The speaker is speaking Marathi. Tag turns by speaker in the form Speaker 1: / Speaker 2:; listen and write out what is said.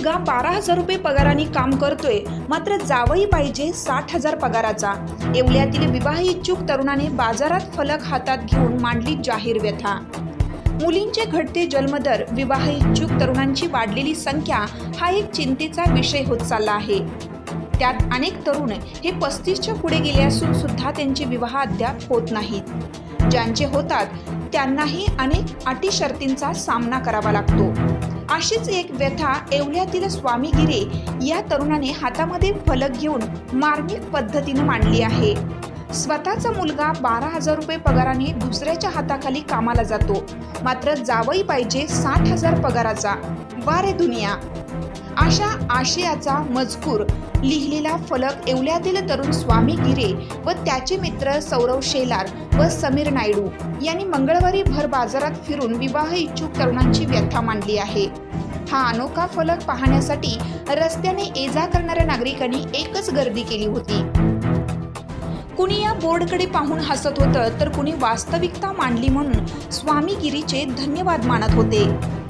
Speaker 1: मुलगा 12,000 रुपये पगाराने काम करतोय, मात्र जावई पाहिजे 60,000 पगाराचा. येवल्यातील विवाह इच्छुक तरुणाने बाजारात फलक हातात घेऊन मांडली जाहीर व्यथा. मुलींचे घटते जन्मदर, विवाह इच्छुक तरुणांची वाढलेली संख्या हा एक चिंतेचा विषय होत चालला आहे. त्यात अनेक तरुण हे 35च्या पुढे गेले असून सुद्धा त्यांचे विवाह अद्याप होत नाहीत. ज्यांचे होतात त्यांनाही अनेक अटी शर्तींचा सामना करावा लागतो. अशीच एक व्यथा येवल्यातील स्वामी गिरे या तरुणाने हातामध्ये फलक घेऊन मार्मिक पद्धतीने मांडली आहे. स्वतःचा मुलगा 12,000 रुपये पगाराने दुसऱ्याच्या हाताखाली कामाला जातो, मात्र जावई पाहिजे 60,000 पगाराचा. वारे दुनिया, अशा आशयाचा मजकूर लिहिलेला फलक येवल्यातील तरुण स्वामी गिरे व त्याचे मित्र सौरव शेलार व समीर नायडू यांनी मंगळवारी भर बाजारात फिरून विवाह इच्छुक तरुणांची व्यथा मांडली आहे. हा अनोखा फलक पाहण्यासाठी रस्त्याने ये-जा करणाऱ्या नागरिकांनी एकच गर्दी केली होती. कुणी या बोर्डकडे पाहून हसत होतं, तर कुणी वास्तविकता मांडली म्हणून स्वामी गिरीचे धन्यवाद मानत होते.